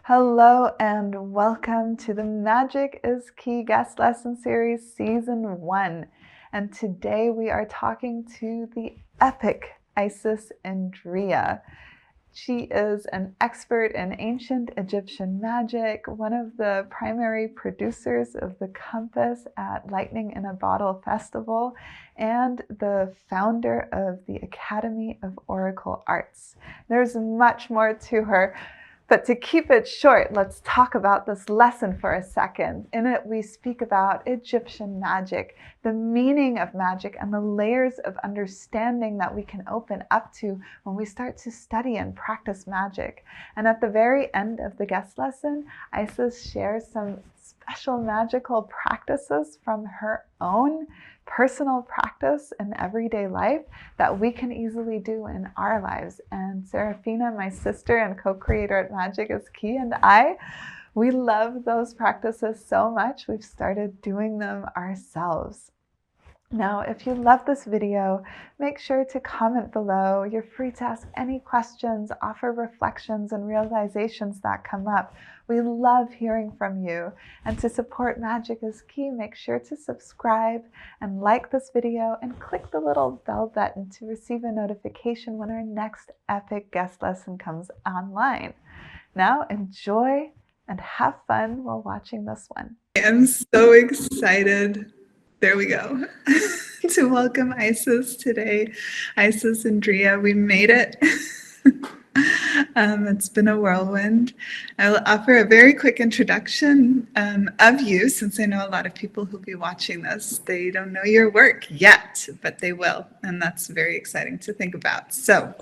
Hello and welcome to the Magic is Key Guest Lesson Series Season 1. And today we are talking to the epic Isis Indriya. She is an expert in ancient Egyptian magic, one of the primary producers of the compass at Lightning in a Bottle Festival, and the founder of the Academy of Oracle Arts. There's much more to her. But to keep it short, let's talk about this lesson for a second. In it, we speak about Egyptian magic, the meaning of magic, and the layers of understanding that we can open up to when we start to study and practice magic. And at the very end of the guest lesson, Isis shares some special magical practices from her own personal practice in everyday life that we can easily do in our lives. And Serafina, my sister and co-creator at Magic is Key, and we love those practices so much, we've started doing them ourselves. Now, if you love this video, make sure to comment below. You're free to ask any questions, offer reflections and realizations that come up. We love hearing from you. And to support Magic is Key, make sure to subscribe and like this video and click the little bell button to receive a notification when our next epic guest lesson comes online. Now, enjoy and have fun while watching this one. I am so excited. There we go. To welcome Isis today. Isis Indriya, we made it. It's been a whirlwind. I will offer a very quick introduction of you, since I know a lot of people who'll be watching this. They don't know your work yet, but they will, and that's very exciting to think about. So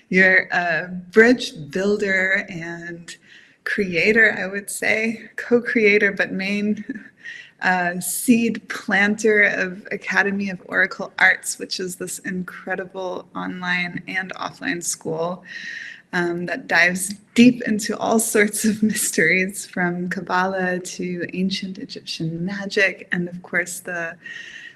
you're a bridge builder and creator, I would say, co-creator, but main seed planter of Academy of Oracle Arts, which is this incredible online and offline school that dives deep into all sorts of mysteries, from Kabbalah to ancient Egyptian magic, and of course the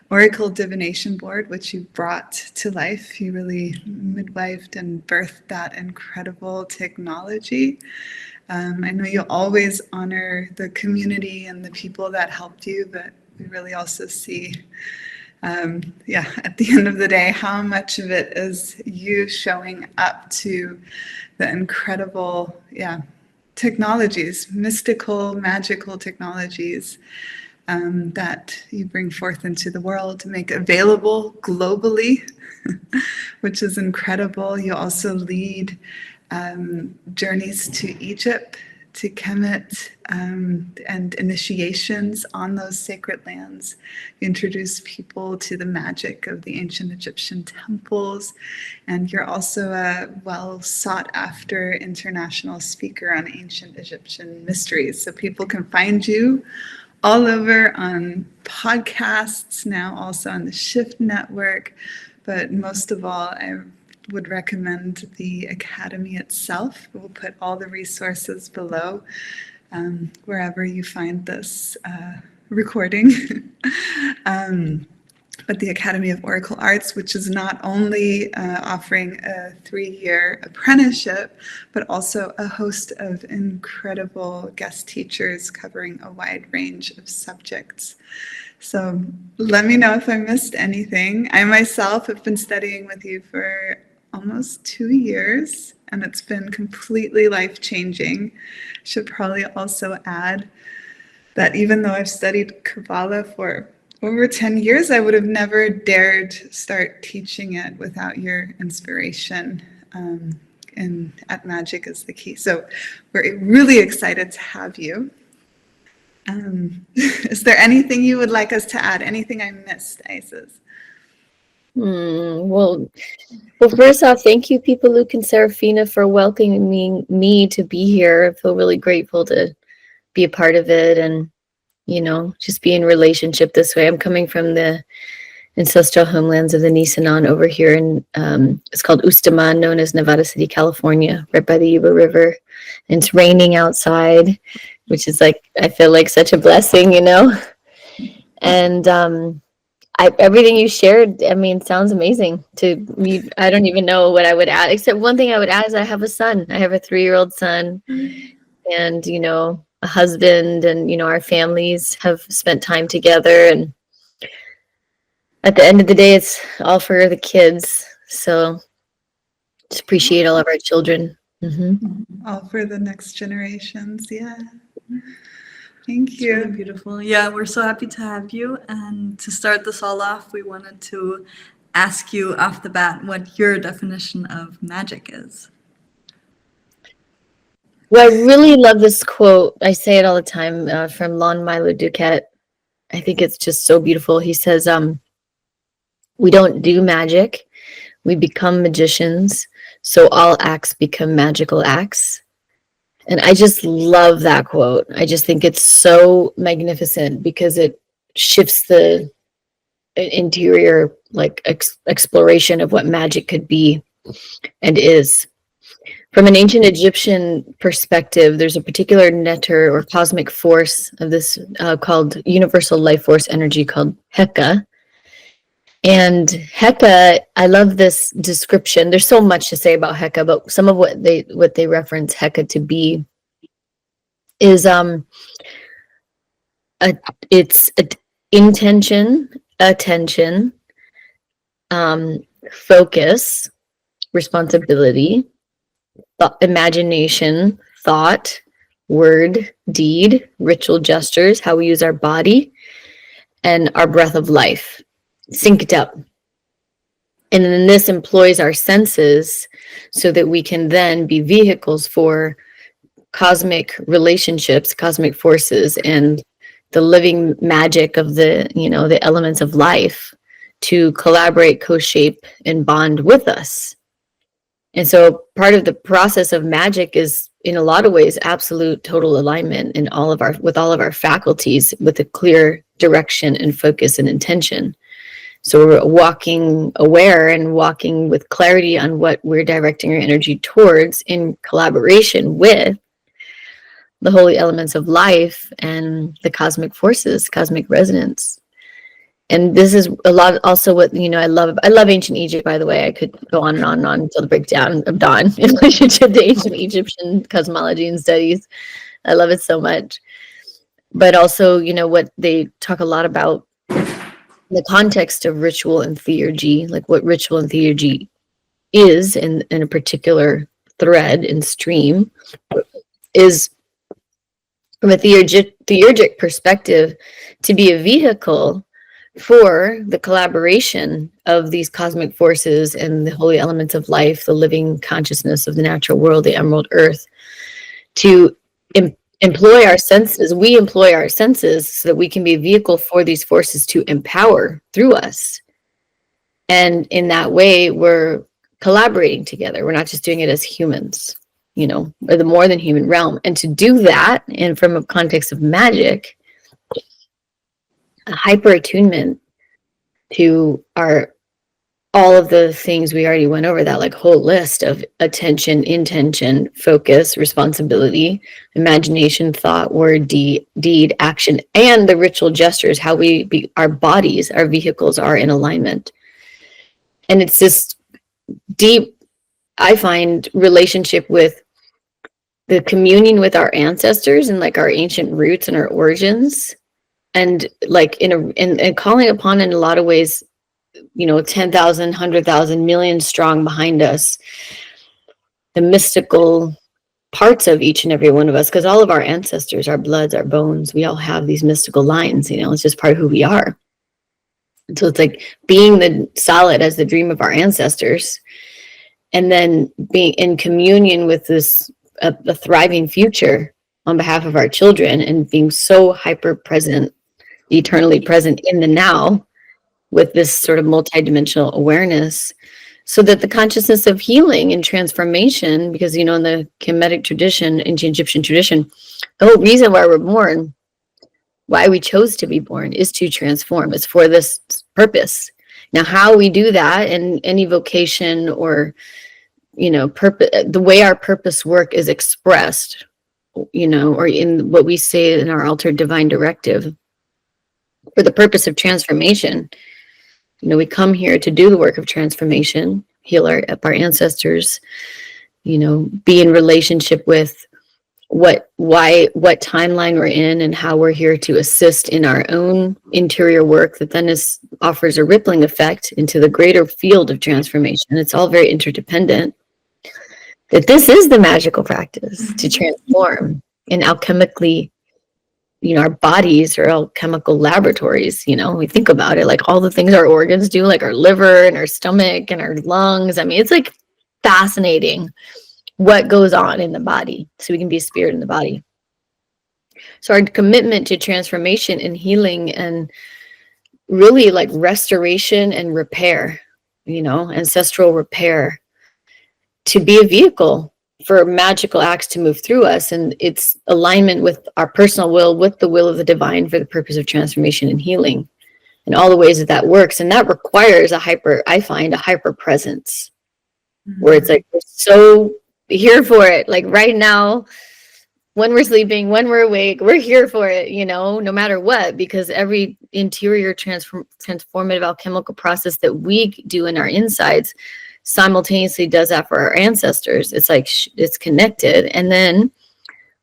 Oracle Divination Board, which you brought to life. You really midwifed and birthed that incredible technology. I know you always honor the community and the people that helped you, but we really also see, at the end of the day, how much of it is you showing up to the incredible, technologies, mystical, magical technologies that you bring forth into the world to make available globally, which is incredible. You also lead journeys to Egypt, to Kemet, and initiations on those sacred lands. You introduce people to the magic of the ancient Egyptian temples, and you're also a well sought after international speaker on ancient Egyptian mysteries. So people can find you all over on podcasts, now also on the Shift Network, but most of all, I would recommend the Academy itself. We'll put all the resources below wherever you find this recording. But the Academy of Oracle Arts, which is not only offering a 3-year apprenticeship, but also a host of incredible guest teachers covering a wide range of subjects. So let me know if I missed anything. I myself have been studying with you for almost 2 years, and it's been completely life-changing. Should probably also add that even though I've studied Kabbalah for over 10 years, I would have never dared start teaching it without your inspiration. And at Magic is the Key. So we're really excited to have you. Is there anything you would like us to add? Anything I missed, Isis? Well, first off, thank you, people, Luke and Serafina, for welcoming me to be here. I feel really grateful to be a part of it and, just be in relationship this way. I'm coming from the ancestral homelands of the Nisenan over here, and it's called Ustaman, known as Nevada City, California, right by the Yuba River. And it's raining outside, which is I feel like such a blessing, And everything you shared, sounds amazing to me. I don't even know what I would add, except one thing I would add is I have a son. I have a 3-year-old son, and, a husband, and, our families have spent time together. And at the end of the day, it's all for the kids. So just appreciate all of our children. All for the next generations. Yeah. Thank It's really you. beautiful. Yeah, we're so happy to have you. And to start this all off, we wanted to ask you off the bat what your definition of magic is. Well, I really love this quote. I say it all the time, from Lon Milo Duquette. I think it's just so beautiful. He says, we don't do magic, we become magicians, so all acts become magical acts. And I just love that quote. I just think it's so magnificent because it shifts the interior, like, exploration of what magic could be and is. From an ancient Egyptian perspective, there's a particular netter or cosmic force of this called universal life force energy called Heka. And Heka, I love this description. There's so much to say about Heka, but some of what they reference Heka to be is it's intention, attention, focus, responsibility, imagination, thought, word, deed, ritual gestures, how we use our body, and our breath of life, synced up. And then this employs our senses so that we can then be vehicles for cosmic relationships, cosmic forces, and the living magic of the elements of life to collaborate, co-shape, and bond with us. And so part of the process of magic is, in a lot of ways, absolute total alignment with all of our faculties, with a clear direction and focus and intention. So we're walking aware and walking with clarity on what we're directing our energy towards in collaboration with the holy elements of life and the cosmic forces, cosmic resonance. And this is a lot also what, I love ancient Egypt, by the way. I could go on and on and on until the breakdown of dawn in relationship to ancient Egyptian cosmology and studies. I love it so much. But also, what they talk a lot about in the context of ritual and theurgy, like what ritual and theurgy is in a particular thread and stream, is from a theurgic perspective to be a vehicle for the collaboration of these cosmic forces and the holy elements of life, the living consciousness of the natural world, the emerald earth, to employ our senses. We employ our senses so that we can be a vehicle for these forces to empower through us. And in that way, we're collaborating together. We're not just doing it as humans, or the more than human realm. And to do that, and from a context of magic, a hyper attunement to all of the things we already went over, that like whole list of attention, intention, focus, responsibility, imagination, thought, word, deed, action, and the ritual gestures, how our bodies, our vehicles are in alignment. And it's this deep, I find, relationship with the communion with our ancestors and like our ancient roots and our origins. And like and calling upon, in a lot of ways, 10,000, 100,000, million strong behind us, the mystical parts of each and every one of us, because all of our ancestors, our bloods, our bones, we all have these mystical lines, it's just part of who we are. And so it's like being the solid as the dream of our ancestors, and then being in communion with this a thriving future on behalf of our children, and being so hyper present, eternally present in the now, with this sort of multidimensional awareness, so that the consciousness of healing and transformation, because in the Kemetic tradition, ancient Egyptian tradition, the whole reason why we're born, why we chose to be born, is to transform. It's for this purpose. Now, how we do that in any vocation or purpose, the way our purpose work is expressed, or in what we say in our altered divine directive, for the purpose of transformation. We come here to do the work of transformation, heal our ancestors, be in relationship with what timeline we're in and how we're here to assist in our own interior work that then offers a rippling effect into the greater field of transformation. It's all very interdependent. That this is the magical practice to transform and alchemically, our bodies are alchemical laboratories. We think about it, like all the things our organs do, like our liver and our stomach and our lungs. I mean, it's like fascinating what goes on in the body, so we can be a spirit in the body. So our commitment to transformation and healing and really like restoration and repair, ancestral repair, to be a vehicle for magical acts to move through us, and it's alignment with our personal will, with the will of the divine, for the purpose of transformation and healing, and all the ways that works. And that requires I find a hyper presence, where it's like we're so here for it, like right now, when we're sleeping, when we're awake, we're here for it, no matter what, because every interior transformative alchemical process that we do in our insides simultaneously does that for our ancestors. It's like it's connected. And then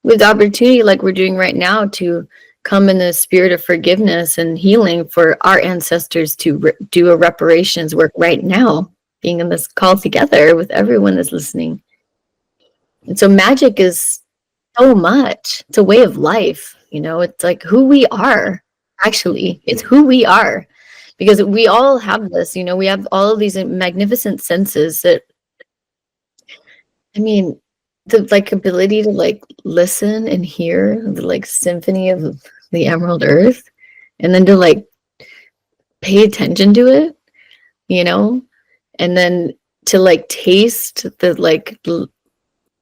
with the opportunity like we're doing right now to come in the spirit of forgiveness and healing for our ancestors to do a reparations work right now, being in this call together with everyone that's listening. And so magic is so much. It's a way of life, it's like who we are. Actually, it's who we are, because we all have this, we have all of these magnificent senses that, the like ability to like listen and hear the like symphony of the emerald earth, and then to like pay attention to it, and then to like taste the like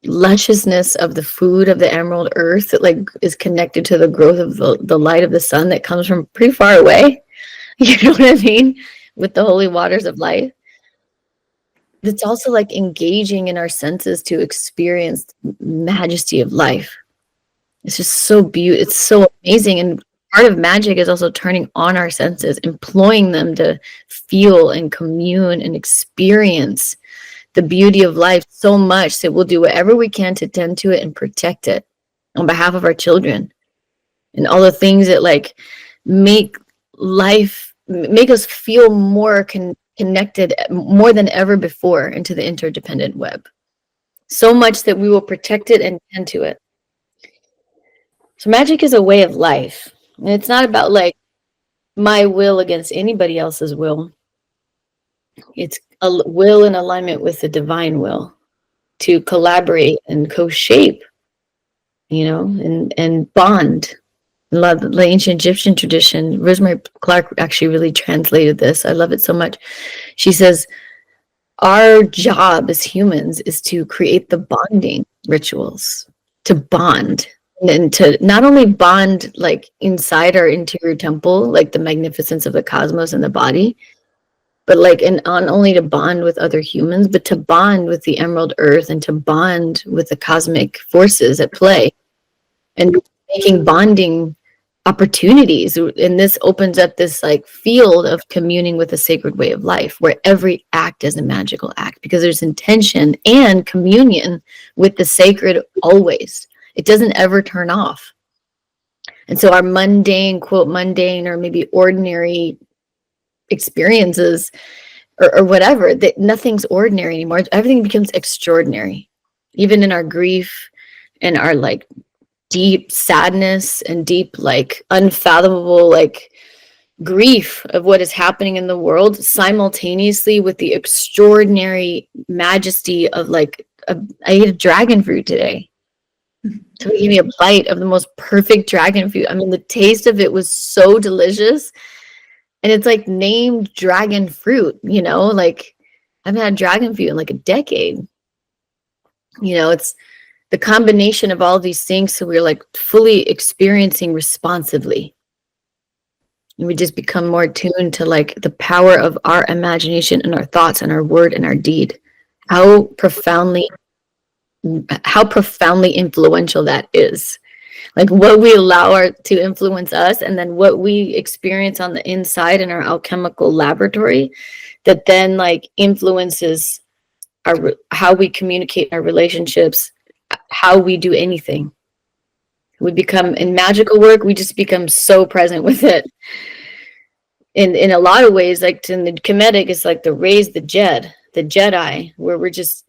lusciousness of the food of the emerald earth that like is connected to the growth of the light of the sun that comes from pretty far away. You know what I mean? With the holy waters of life. It's also like engaging in our senses to experience majesty of life. It's just so beautiful. It's so amazing. And part of magic is also turning on our senses, employing them to feel and commune and experience the beauty of life so much that we'll do whatever we can to tend to it and protect it on behalf of our children, and all the things that like make us feel more connected more than ever before into the interdependent web, so much that we will protect it and tend to it. So magic is a way of life, and it's not about like my will against anybody else's will. It's a will in alignment with the divine will to collaborate and co-shape, and bond. A lot of the ancient Egyptian tradition, Rosemary Clark actually really translated this. I love it so much. She says, our job as humans is to create the bonding rituals, to bond, and to not only bond like inside our interior temple, like the magnificence of the cosmos and the body, but like, and not only to bond with other humans, but to bond with the emerald earth and to bond with the cosmic forces at play, and making bonding opportunities. And this opens up this like field of communing with a sacred way of life, where every act is a magical act, because there's intention and communion with the sacred always. It doesn't ever turn off. And so our mundane, quote, mundane or maybe ordinary experiences or whatever, that nothing's ordinary anymore. Everything becomes extraordinary, even in our grief and our like deep sadness and deep like unfathomable like grief of what is happening in the world, simultaneously with the extraordinary majesty of like I ate a dragon fruit today. So he gave me a bite of the most perfect dragon fruit. I mean, the taste of it was so delicious. And it's like named dragon fruit, like I haven't had dragon fruit in like a decade. It's the combination of all these things. So we're like fully experiencing responsively. And we just become more attuned to like the power of our imagination and our thoughts and our word and our deed. How profoundly influential that is. Like what we allow to influence us, and then what we experience on the inside in our alchemical laboratory, that then like influences how we communicate in our relationships, how we do anything. We become, in magical work, we just become so present with it. In a lot of ways, like in the Kemetic, it's like the raise the Jedi, where we're just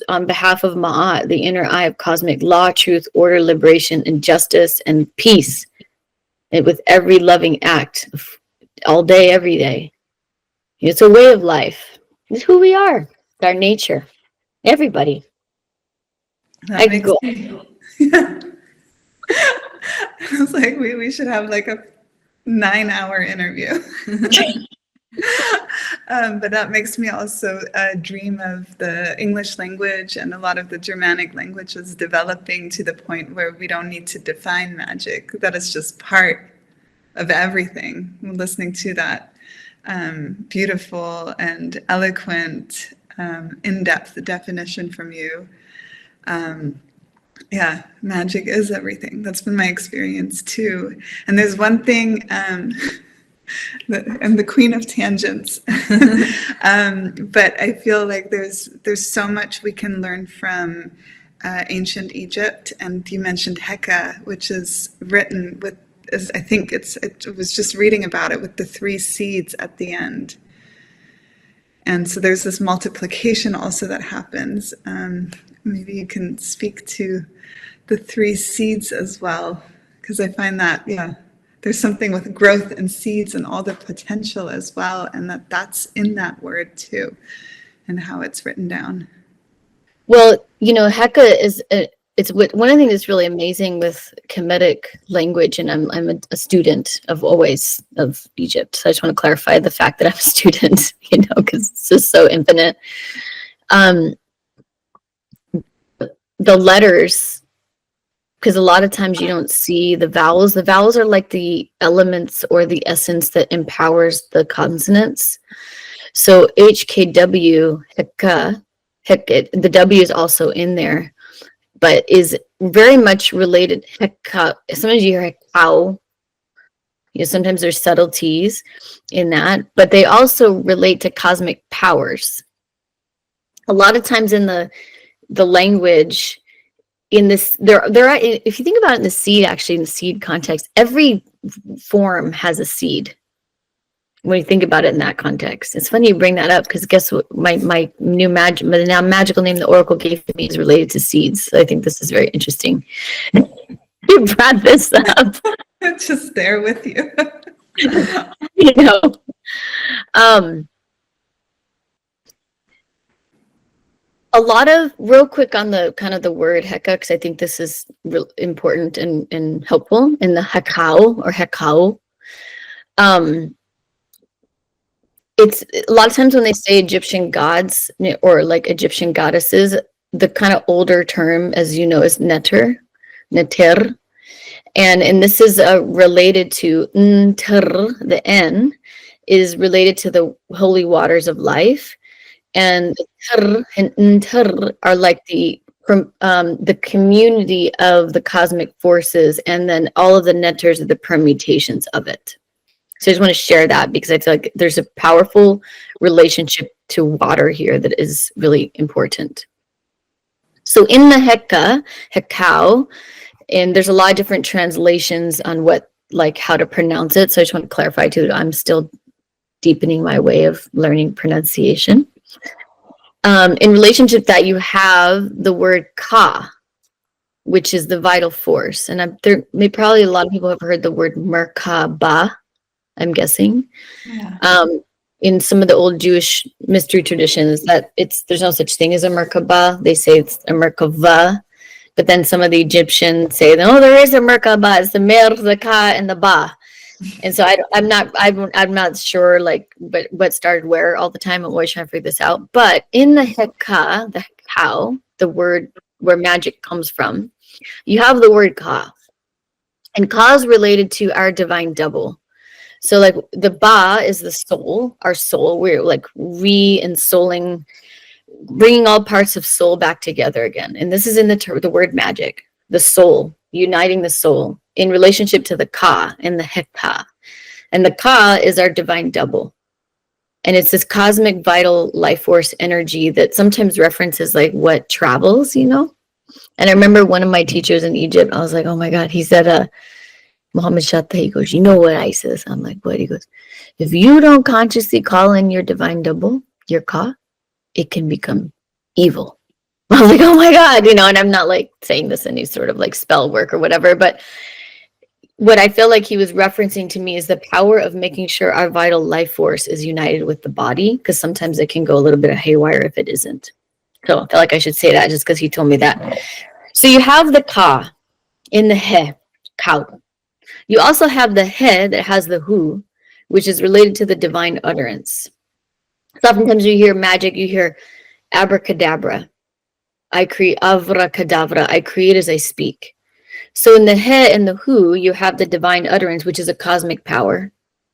on behalf of Ma'at, the inner eye of cosmic law, truth, order, liberation, and justice and peace. And with every loving act, all day, every day. It's a way of life. It's who we are. It's our nature. Everybody. That makes me. Yeah. I was like, we should have like a 9-hour interview. But that makes me also dream of the English language and a lot of the Germanic languages developing to the point where we don't need to define magic. That is just part of everything. Listening to that beautiful and eloquent, in-depth definition from you. Yeah, magic is everything. That's been my experience too. And there's one thing, I'm the queen of tangents, but I feel like there's so much we can learn from ancient Egypt. And you mentioned Heka, which is written with, I think it was just reading about it with the 3 seeds at the end. And so there's this multiplication also that happens. Maybe you can speak to the 3 seeds as well, because I find that, yeah, there's something with growth and seeds and all the potential as well, and that's in that word too, and how it's written down. Well, Heka is it's one of the things that's really amazing with Kemetic language, and I'm a student of Egypt. So I just want to clarify the fact that I'm a student, because it's just so infinite. The letters, because a lot of times you don't see the vowels. The vowels are like the elements or the essence that empowers the consonants. So HKW, Heka, the W is also in there, but is very much related. Heka, sometimes you hear Hekau. Sometimes there's subtleties in that, but they also relate to cosmic powers. A lot of times in the language, in this, there are, if you think about it in the seed context, every form has a seed. When you think about it in that context, it's funny you bring that up, because guess what? My new magical name the Oracle gave me is related to seeds. So I think this is very interesting. You brought this up. It's just there with you. A lot of, real quick on the kind of the word Heka, because I think this is real important and helpful in the Hekau or Hekau. It's a lot of times when they say Egyptian gods or like Egyptian goddesses, the kind of older term, as you know, is Neter. And this is related to Ntr, the N, is related to the holy waters of life. And Tr and Ntr are like the community of the cosmic forces, and then all of the Neters are the permutations of it. So I just want to share that, because I feel like there's a powerful relationship to water here that is really important. So in the Hekau, and there's a lot of different translations on how to pronounce it. So I just want to clarify too that I'm still deepening my way of learning pronunciation. In relationship that you have the word Ka, which is the vital force. And probably a lot of people have heard the word Merkaba, I'm guessing. Yeah. In some of the old Jewish mystery traditions, there's no such thing as a Merkaba. They say it's a Merkava. But then some of the Egyptians say, no, there is a Merkaba. It's the Mer, the Ka, and the Ba. And so I'm not sure what started where all the time. I'm always trying to figure this out. But in the Heka, the Hekau, the word where magic comes from, you have the word Ka. And Ka is related to our divine double. So like the Ba is the soul, our soul. We're like re-ensouling, bringing all parts of soul back together again. And this is in the word magic, the soul, uniting the soul in relationship to the Ka and the Heka. And the Ka is our divine double. And it's this cosmic vital life force energy that sometimes references like what travels, And I remember one of my teachers in Egypt, I was like, oh my God, he said, Muhammad Shatta, he goes, you know what, Isis? I'm like, what? He goes, if you don't consciously call in your divine double, your Ka, it can become evil. I was like, oh my God, you know, and I'm not like saying this any sort of like spell work or whatever, but what I feel like he was referencing to me is the power of making sure our vital life force is united with the body, because sometimes it can go a little bit of haywire if it isn't. So I feel like I should say that just because he told me that. So you have the Ka in the He, cow. You also have the He that has the Hu, which is related to the divine utterance. So oftentimes you hear magic, you hear abracadabra. I create avracadabra. I create as I speak. So in the He and the Hu, you have the divine utterance, which is a cosmic power.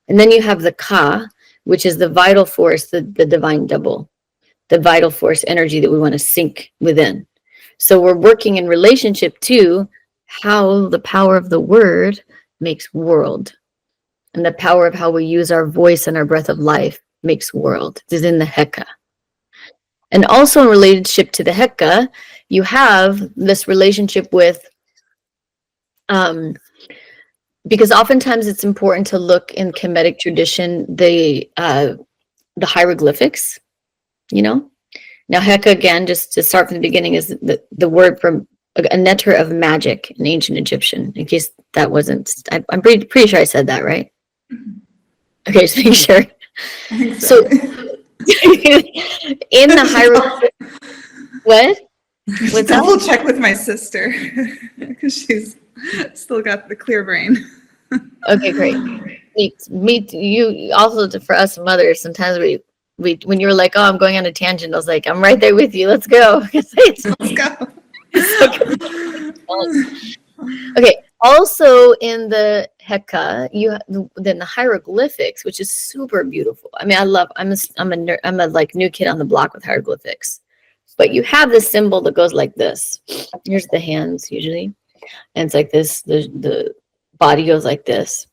And then you have the Ka, which is the vital force, the divine double, the vital force energy that we want to sink within. So we're working in relationship to how the power of the word makes world. And the power of how we use our voice and our breath of life makes world. This is in the Heka. And also in relationship to the Heka, you have this relationship with, because oftentimes it's important to look in Kemetic tradition, the hieroglyphics, you know. Now Heka, again, just to start from the beginning, is the word from a netter of magic in ancient Egyptian, in case that wasn't, I'm pretty sure I said that, right? Okay, just make sure. I think So so. in the hieroglyphic, what? What's that? Double check with my sister because she's still got the clear brain. Okay, great. Me, you also, for us mothers, sometimes we when you were like, oh, I'm going on a tangent, I was like, I'm right there with you. Let's go. Let's go. Okay. Also in the Heka, you have then the hieroglyphics, which is super beautiful. I mean, I'm a like new kid on the block with hieroglyphics. But you have this symbol that goes like this. Here's the hands usually. And it's like this, the body goes like this.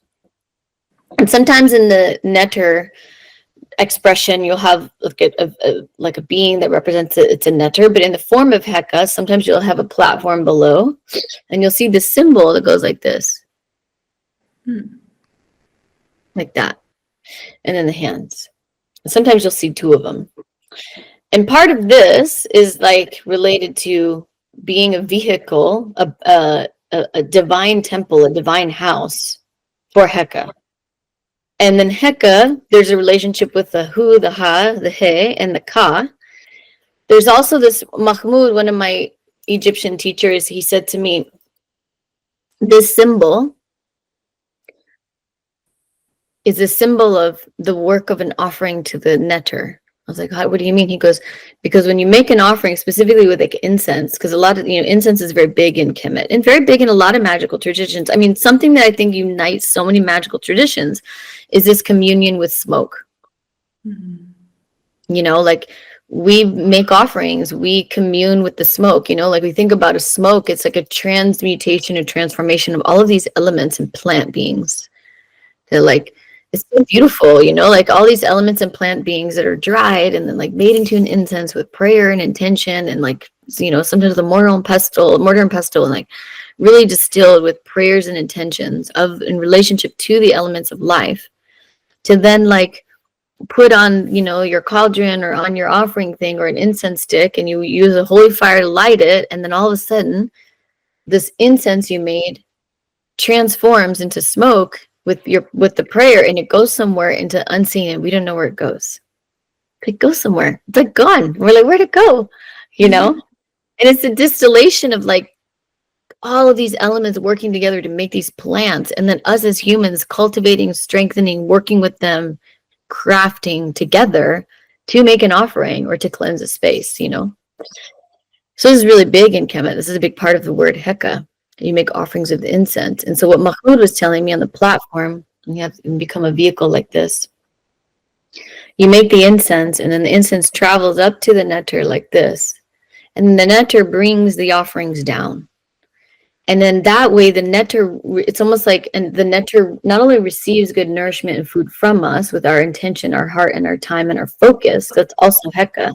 And sometimes in the netter expression, you'll have like a being that represents it's a netter, but in the form of Heka, sometimes you'll have a platform below, and you'll see the symbol that goes like this. Like that. And then the hands. And sometimes you'll see two of them. And part of this is like related to being a vehicle, a divine temple, a divine house for Heka. And then Heka, there's a relationship with the Hu, the Ha, the He, and the Ka. There's also this Mahmoud, one of my Egyptian teachers, he said to me, this symbol is a symbol of the work of an offering to the netter. I was like, what do you mean? He goes, because when you make an offering, specifically with like incense, because a lot of, incense is very big in Kemet and very big in a lot of magical traditions. I mean, something that I think unites so many magical traditions is this communion with smoke. Like we make offerings, we commune with the smoke, like we think about a smoke, it's like a transmutation, a transformation of all of these elements and plant beings. They're like, it's so beautiful, like all these elements and plant beings that are dried and then like made into an incense with prayer and intention and like, sometimes the mortar and pestle and like really distilled with prayers and intentions in relationship to the elements of life, to then like put on, your cauldron or on your offering thing or an incense stick, and you use a holy fire to light it. And then all of a sudden this incense you made transforms into smoke with the prayer, and it goes somewhere into unseen, and we don't know where it goes. It goes somewhere. It's like gone. We're like, where'd it go? And it's a distillation of like all of these elements working together to make these plants, and then us as humans cultivating, strengthening, working with them, crafting together to make an offering or to cleanse a space. So this is really big in Kemet. This is a big part of the word Heka. You make offerings of the incense. And so what Mahmoud was telling me on the platform, you have to become a vehicle like this. You make the incense, and then the incense travels up to the netter like this. And the netter brings the offerings down. And then that way the netter, it's almost like, and the netter not only receives good nourishment and food from us with our intention, our heart, and our time, and our focus. That's also Heka.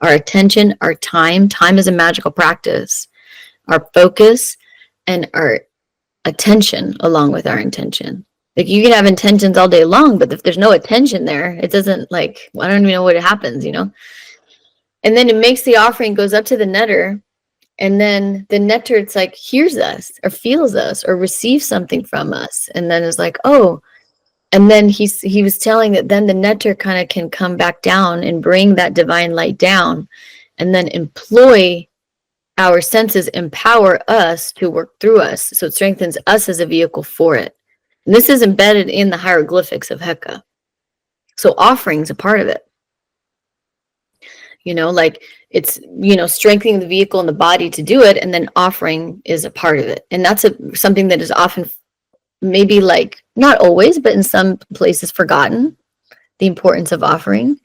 Our attention, our time. Time is a magical practice. our focus, and our attention along with our intention. Like you can have intentions all day long, but if there's no attention there, it doesn't like, I don't even know what happens, you know? And then it makes the offering, goes up to the netter, and then the netter, it's like, hears us or feels us or receives something from us. And then it's like, oh, and then he was telling that then the netter kind of can come back down and bring that divine light down and then employ our senses, empower us to work through us. So it strengthens us as a vehicle for it. And this is embedded in the hieroglyphics of Heka. So offering's a part of it. You know, like it's, you know, strengthening the vehicle and the body to do it. And then offering is a part of it. And that's something that is often maybe like, not always, but in some places forgotten, the importance of offering.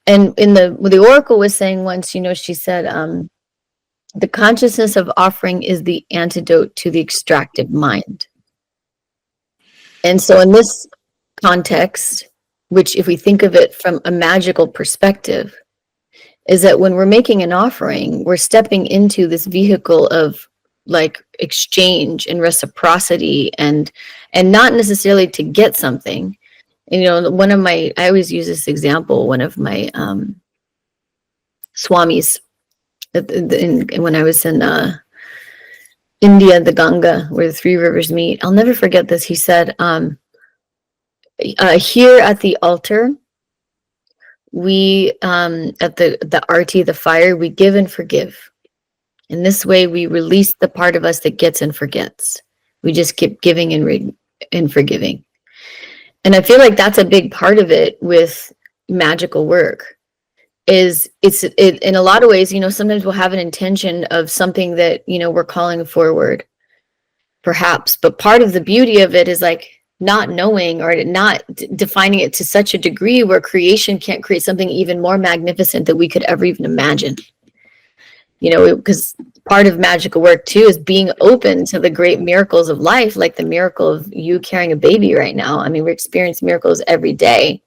And in the oracle was saying once, you know, she said, the consciousness of offering is the antidote to the extractive mind. And so in this context, which if we think of it from a magical perspective, is that when we're making an offering, we're stepping into this vehicle of like exchange and reciprocity and not necessarily to get something. And, you know, I always use this example, one of my swamis, when I was in India, the Ganga, where the three rivers meet. I'll never forget this. He said, here at the altar, we, at the arti, the fire, we give and forgive. In this way, we release the part of us that gets and forgets. We just keep giving and forgiving. And I feel like that's a big part of it with magical work. Is it's in a lot of ways, you know, sometimes we'll have an intention of something that, you know, we're calling forward, perhaps. But part of the beauty of it is like not knowing or not defining it to such a degree where creation can't create something even more magnificent that we could ever even imagine. You know, because part of magical work too is being open to the great miracles of life, like the miracle of you carrying a baby right now. I mean, we experience miracles every day.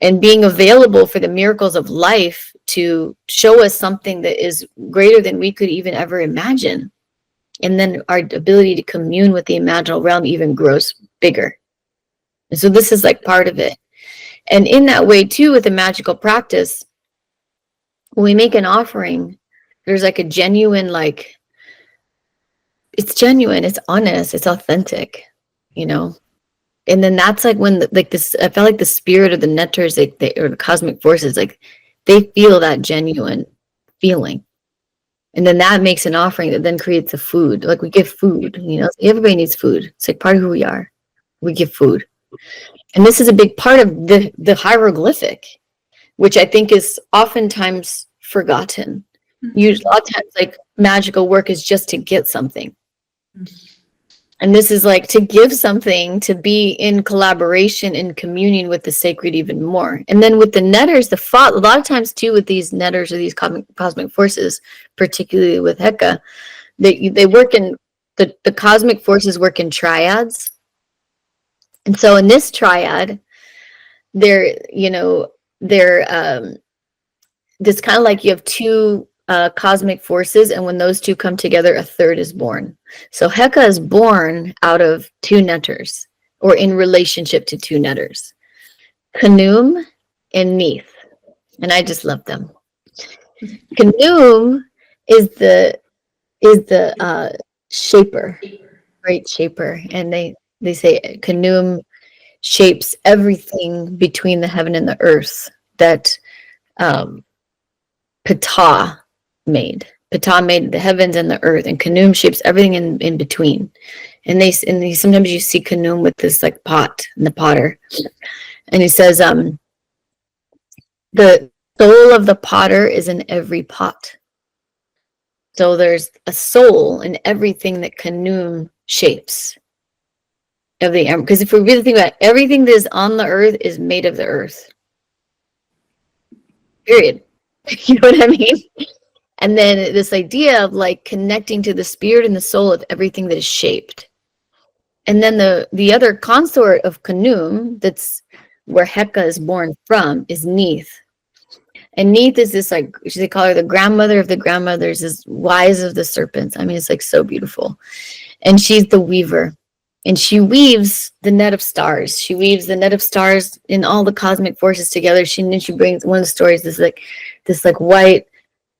And being available for the miracles of life to show us something that is greater than we could even ever imagine. And then our ability to commune with the imaginal realm even grows bigger. And so this is like part of it. And in that way too, with the magical practice, when we make an offering, there's like a genuine, like, it's genuine, it's honest, it's authentic, you know? And then that's like when like this, I felt like the spirit of the netters, or the cosmic forces, like they feel that genuine feeling. And then that makes an offering that then creates a food. Like we give food, you know, everybody needs food. It's like part of who we are. We give food. And this is a big part of the hieroglyphic, which I think is oftentimes forgotten. Usually, a lot of times, like magical work is just to get something. And this is like to give something, to be in collaboration and communion with the sacred even more. And then with the netters, a lot of times too, with these netters or these cosmic forces, particularly with Heka, they work in, the cosmic forces work in triads. And so in this triad, they're it's kind of like you have two cosmic forces, and when those two come together, a third is born. So Heka is born out of two netters, or in relationship to two netters, Khnum and Neith, and I just love them. Khnum is the shaper, great shaper, and they say Khnum shapes everything between the heaven and the earth that Ptah made. Ptah made the heavens and the earth, and Khnum shapes everything in between. And sometimes you see Khnum with this like pot and the potter, and he says, the soul of the potter is in every pot. So there's a soul in everything that Khnum shapes. Because if we really think about it, everything that is on the earth is made of the earth. Period. You know what I mean? And then this idea of like connecting to the spirit and the soul of everything that is shaped. And then the other consort of Khnum, that's where Heka is born from, is Neith. And Neith is this, like, they call her the grandmother of the grandmothers, is wise of the serpents. I mean, it's like so beautiful. And she's the weaver. And she weaves the net of stars. She weaves the net of stars in all the cosmic forces together. She brings, one of the stories, this white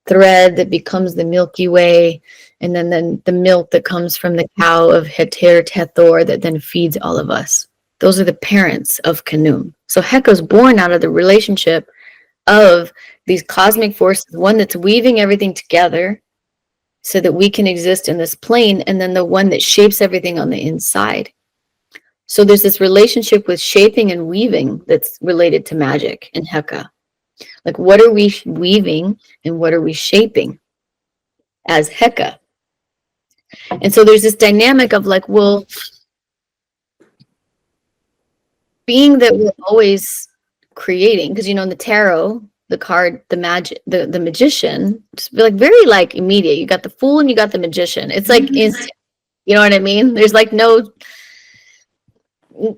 thread that becomes the Milky Way, and then the milk that comes from the cow of Heter Tethor that then feeds all of us. Those are the parents of Khnum. So Heka's born out of the relationship of these cosmic forces, one that's weaving everything together so that we can exist in this plane, and then the one that shapes everything on the inside. So there's this relationship with shaping and weaving that's related to magic and Heka. Like, what are we weaving and what are we shaping as Heka? And so there's this dynamic of like, well, being that we're always creating, because, you know, in the tarot, the card, the magician, it's like very like immediate. You got the fool and you got the magician. It's like instant. You know what I mean? There's like no,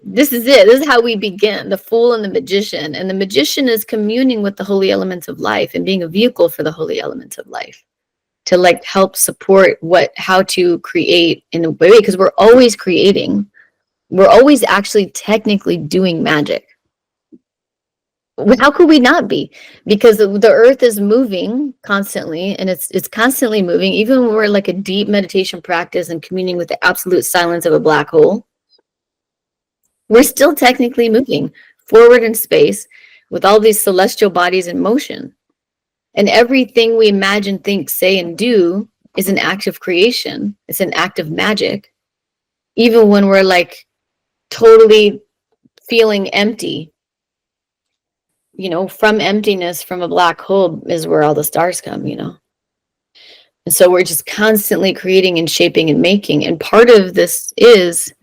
this is it. This is how we begin, the fool and the magician. And the magician is communing with the holy elements of life and being a vehicle for the holy elements of life to like help support how to create in a way, because we're always creating. We're always actually technically doing magic. How could we not be? Because the earth is moving constantly, and it's constantly moving. Even when we're like a deep meditation practice and communing with the absolute silence of a black hole, we're still technically moving forward in space with all these celestial bodies in motion. And everything we imagine, think, say, and do is an act of creation. It's an act of magic. Even when we're like totally feeling empty, you know, from emptiness, from a black hole is where all the stars come, you know. And so we're just constantly creating and shaping and making. And part of this is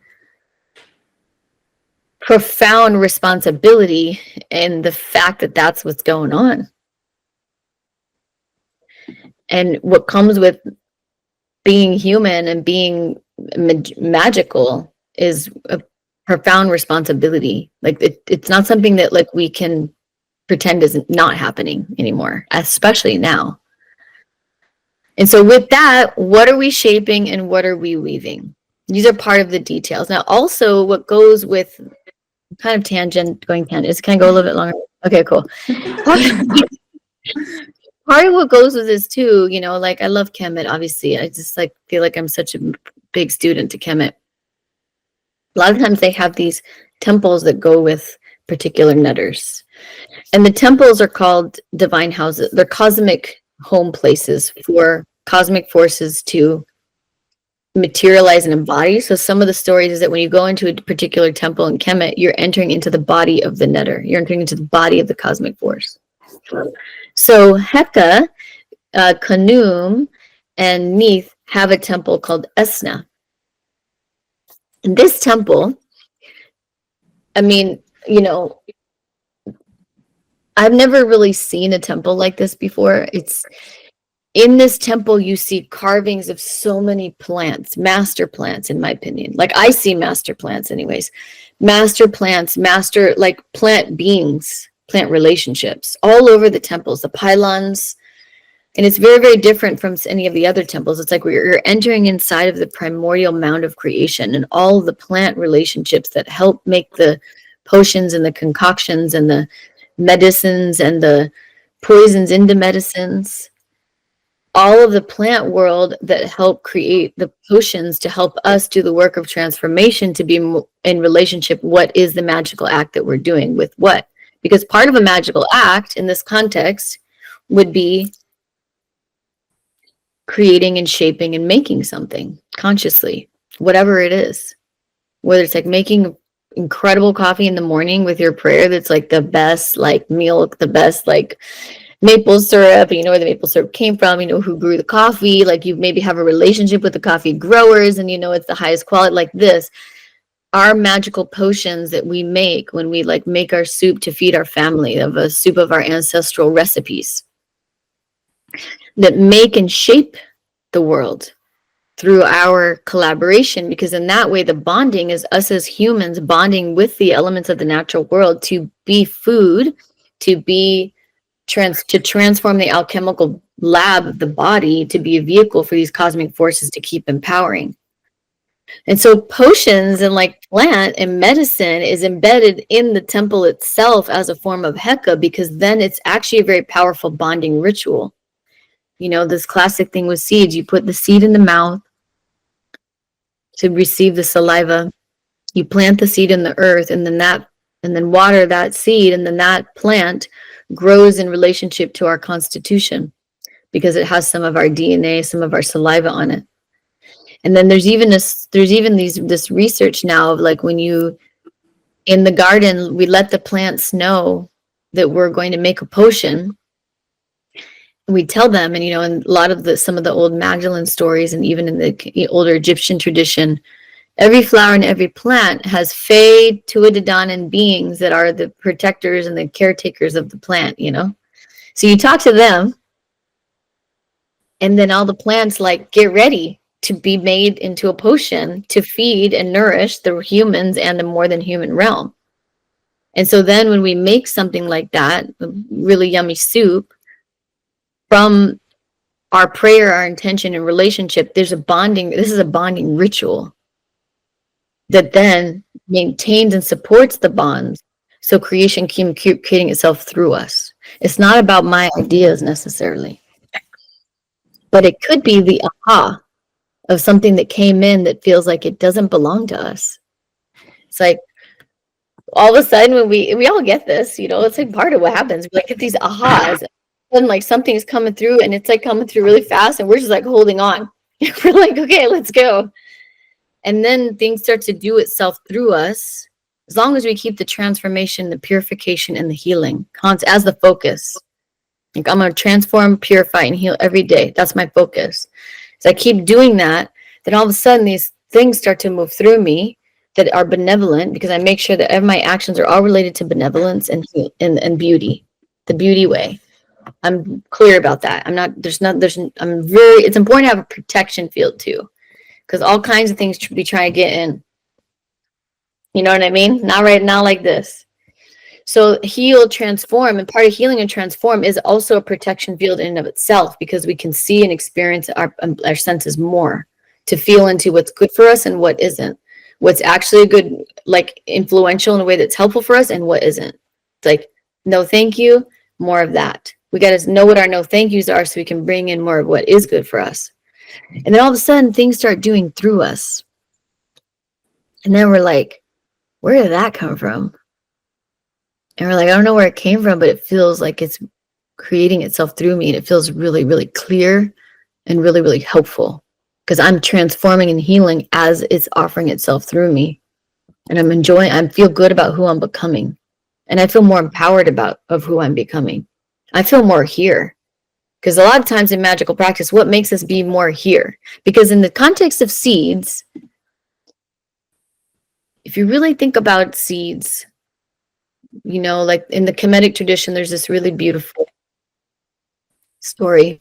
profound responsibility and the fact that that's what's going on. And what comes with being human and being magical is a profound responsibility. Like it's not something that like we can pretend is not happening anymore, especially now. And so with that, what are we shaping and what are we weaving? These are part of the details. Now, also what goes with kind of going tangent. Can I go a little bit longer? Okay, cool. Part of what goes with this too, you know, like I love Kemet, obviously. I just like feel like I'm such a big student to Kemet. A lot of times they have these temples that go with particular netters. And the temples are called divine houses. They're cosmic home places for cosmic forces to materialize and embody. So some of the stories is that when you go into a particular temple in Kemet, you're entering into the body of the netter. You're entering into the body of the cosmic force. So Heka, Khnum, and Neith have a temple called Esna. And this temple, I mean, you know, I've never really seen a temple like this before. It's in this temple, you see carvings of so many plants, master plants, in my opinion. Like I see master plants anyways. Master plants, master like plant beings, plant relationships all over the temples, the pylons. And it's very, very different from any of the other temples. It's like you're entering inside of the primordial mound of creation and all the plant relationships that help make the potions and the concoctions and the medicines and the poisons into medicines. All of the plant world that help create the potions to help us do the work of transformation to be in relationship. What is the magical act that we're doing with what? Because part of a magical act in this context would be creating and shaping and making something consciously, whatever it is. Whether it's like making incredible coffee in the morning with your prayer that's like the best like milk, the best like maple syrup, you know where the maple syrup came from, you know who grew the coffee, like you maybe have a relationship with the coffee growers and you know it's the highest quality. Like this, our magical potions that we make when we like make our soup to feed our family, of a soup of our ancestral recipes that make and shape the world through our collaboration, because in that way the bonding is us as humans bonding with the elements of the natural world to be food, to be transform the alchemical lab of the body to be a vehicle for these cosmic forces to keep empowering. And so potions and like plant and medicine is embedded in the temple itself as a form of Heka, because then it's actually a very powerful bonding ritual. You know, this classic thing with seeds, you put the seed in the mouth to receive the saliva. You plant the seed in the earth, and then water that seed, and then that plant grows in relationship to our constitution because it has some of our DNA, some of our saliva on it. And then there's even this research now of like when you in the garden, we let the plants know that we're going to make a potion. We tell them, and you know, in a lot of some of the old Magdalene stories, and even in the older Egyptian tradition, every flower and every plant has Fae, Tuatha beings that are the protectors and the caretakers of the plant, you know? So you talk to them, and then all the plants like get ready to be made into a potion to feed and nourish the humans and the more than human realm. And so then when we make something like that, really yummy soup, from our prayer, our intention and relationship, this is a bonding ritual that then maintains and supports the bonds. So creation can keep creating itself through us. It's not about my ideas necessarily, but it could be the aha of something that came in that feels like it doesn't belong to us. It's like all of a sudden when we all get this, you know, it's like part of what happens. We like get these ahas, and like something's coming through, and it's like coming through really fast, and we're just like holding on. We're like, okay, let's go. And then things start to do itself through us, as long as we keep the transformation, the purification, and the healing as the focus. Like I'm going to transform, purify, and heal every day. That's my focus. So I keep doing that, then all of a sudden these things start to move through me that are benevolent, because I make sure that my actions are all related to benevolence and beauty, the beauty way. I'm clear about that. It's important to have a protection field too, because all kinds of things be trying to get in. You know what I mean? Not right now like this. So heal, transform, and part of healing and transform is also a protection field in and of itself, because we can see and experience our senses more to feel into what's good for us and what isn't, what's actually good, like influential in a way that's helpful for us, and what isn't. It's like, no, thank you, more of that. We got to know what our no thank yous are so we can bring in more of what is good for us. And then all of a sudden things start doing through us. And then we're like, where did that come from? And we're like, I don't know where it came from, but it feels like it's creating itself through me. And it feels really, really clear and really, really helpful, because I'm transforming and healing as it's offering itself through me. And I feel good about who I'm becoming. And I feel more empowered of who I'm becoming. I feel more here. Because a lot of times in magical practice, what makes us be more here? Because in the context of seeds, if you really think about seeds, you know, like in the Kemetic tradition, there's this really beautiful story.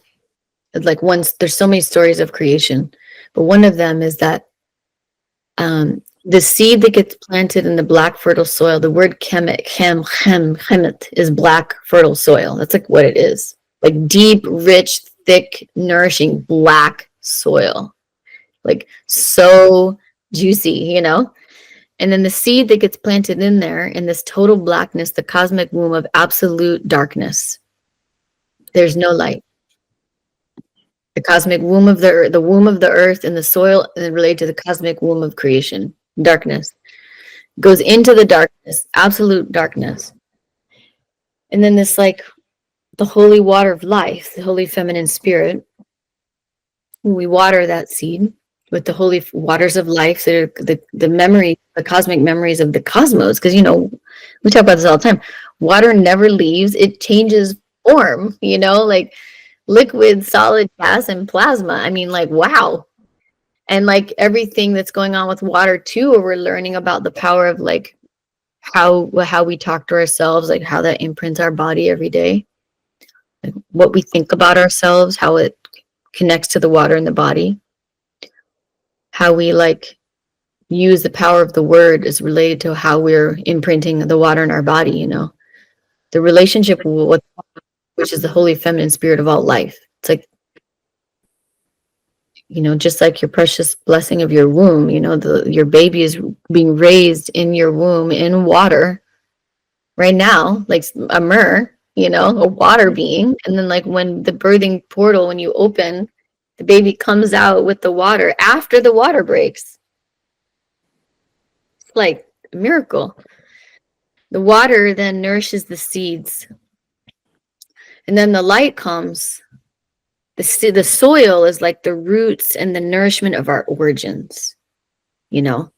Like there's so many stories of creation, but one of them is that the seed that gets planted in the black fertile soil, the word chemet is black fertile soil. That's like what it is. Like deep, rich, thick, nourishing black soil. Like so juicy, you know? And then the seed that gets planted in there, in this total blackness, the cosmic womb of absolute darkness. There's no light. The cosmic womb of the womb of the earth and the soil related to the cosmic womb of creation, darkness. Goes into the darkness, absolute darkness. And then this like the holy water of life, the holy feminine spirit, we water that seed with the holy waters of life, that are the memory, the cosmic memories of the cosmos. Because, you know, we talk about this all the time. Water never leaves. It changes form, you know, like liquid, solid, gas, and plasma. I mean, like, wow. And like everything that's going on with water too, we're learning about the power of like how we talk to ourselves, like how that imprints our body every day. Like what we think about ourselves, how it connects to the water in the body. How we like use the power of the word is related to how we're imprinting the water in our body, you know. The relationship with which is the holy feminine spirit of all life. It's like, you know, just like your precious blessing of your womb, you know, your baby is being raised in your womb in water right now, like a mer, you know, a water being. And then like when the birthing portal, when you open, the baby comes out with the water after the water breaks. It's like a miracle. The water then nourishes the seeds. And then the light comes. The soil is like the roots and the nourishment of our origins, you know,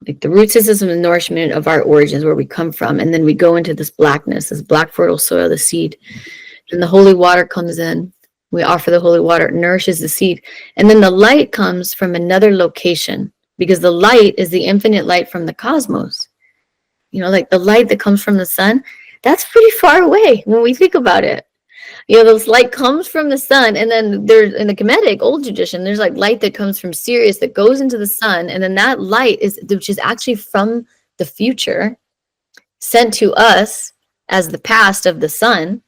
like the root system and nourishment of our origins, where we come from. And then we go into this blackness, this black fertile soil, the seed. And the holy water comes in. We offer the holy water, it nourishes the seed. And then the light comes from another location, because the light is the infinite light from the cosmos. You know, like the light that comes from the sun, that's pretty far away when we think about it. You know, this light comes from the sun, and then there's, in the Kemetic old tradition, there's like light that comes from Sirius that goes into the sun, and then that light is, which is actually from the future, sent to us as the past of the sun,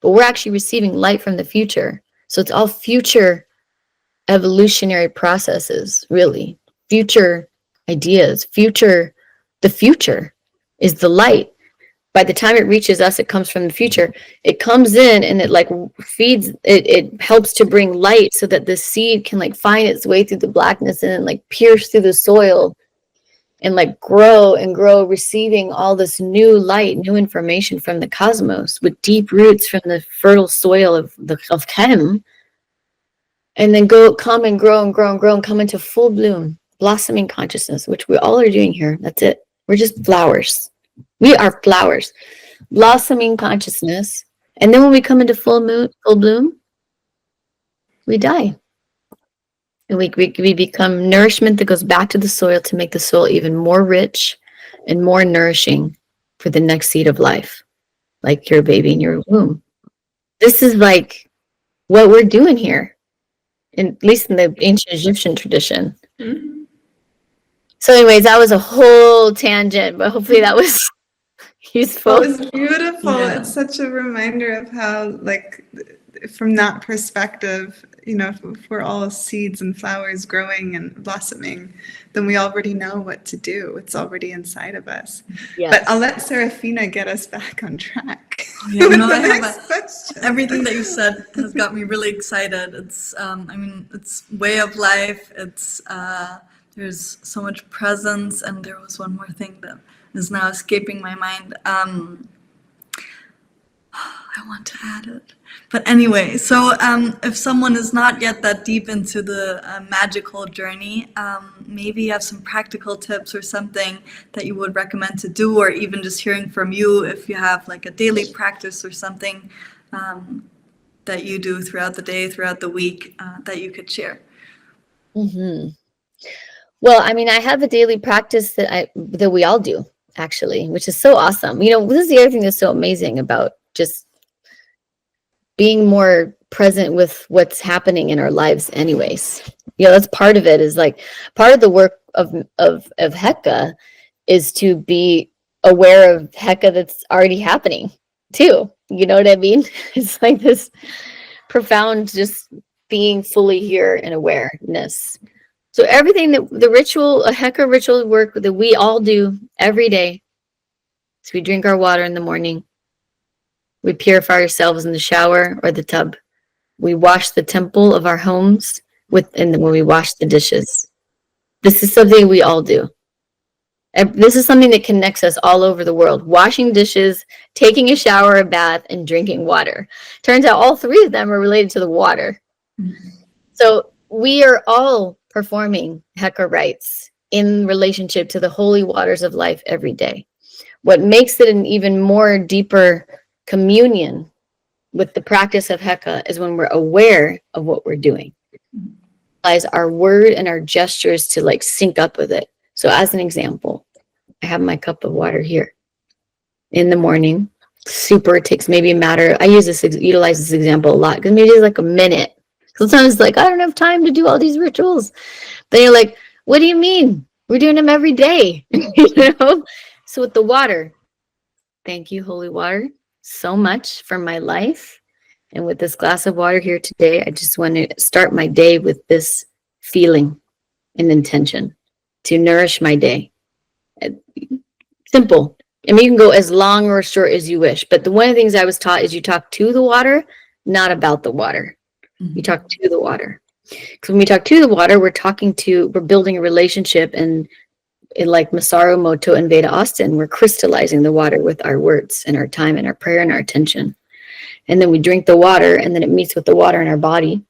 but we're actually receiving light from the future. So it's all future evolutionary processes, really. Future ideas, the future is the light. By the time it reaches us, it comes from the future. It comes in and it like feeds, it helps to bring light so that the seed can like find its way through the blackness and then like pierce through the soil and like grow and grow, receiving all this new light, new information from the cosmos with deep roots from the fertile soil of Chem. And then come and grow and grow and grow and come into full bloom, blossoming consciousness, which we all are doing here. That's it. We're just flowers. We are flowers, blossoming consciousness. And then when we come into full bloom, we die. And we become nourishment that goes back to the soil to make the soil even more rich and more nourishing for the next seed of life, like your baby in your womb. This is like what we're doing here, at least in the ancient Egyptian tradition. Mm-hmm. So anyways, that was a whole tangent, but hopefully that was useful. It was beautiful. Yeah. It's such a reminder of how, like, from that perspective, you know, if we're all seeds and flowers growing and blossoming, then we already know what to do. It's already inside of us. Yes. But I'll let Serafina get us back on track. Yeah, no, I have everything that you said has got me really excited. It's, I mean, it's way of life. It's, there's so much presence, and there was one more thing that is now escaping my mind. I want to add it. But anyway, so if someone is not yet that deep into the magical journey, maybe you have some practical tips or something that you would recommend to do, or even just hearing from you if you have like a daily practice or something that you do throughout the day, throughout the week, that you could share. Mm-hmm. Well, I mean, I have a daily practice that we all do, actually, which is so awesome. You know, this is the other thing that's so amazing about just being more present with what's happening in our lives anyways. You know, that's part of it, is like part of the work of Heka is to be aware of Heka that's already happening too. You know what I mean? It's like this profound just being fully here in awareness. So everything that the ritual, a Heka ritual work that we all do every day. So we drink our water in the morning. We purify ourselves in the shower or the tub. We wash the temple of our homes and when we wash the dishes. This is something we all do. This is something that connects us all over the world. Washing dishes, taking a shower, a bath, and drinking water. Turns out all three of them are related to the water. Mm-hmm. So we are all performing Heka rites in relationship to the holy waters of life every day. What makes it an even more deeper communion with the practice of Heka is when we're aware of what we're doing. Realize our word and our gestures to like sync up with it. So as an example, I have my cup of water here in the morning. It takes maybe a matter. I utilize this example a lot because maybe it's like a minute. Sometimes it's like, I don't have time to do all these rituals. Then you're like, what do you mean? We're doing them every day. You know? So with the water, thank you, holy water, so much for my life And with this glass of water here today, I just want to start my day with this feeling and intention to nourish my day. Simple. I mean, you can go as long or short as you wish. But one of the things I was taught is you talk to the water, not about the water. Mm-hmm. You talk to the water. Because when we talk to the water, we're building a relationship, and like Masaru Emoto and Veda Austin, we're crystallizing the water with our words and our time and our prayer and our attention. And then we drink the water, and then it meets with the water in our body.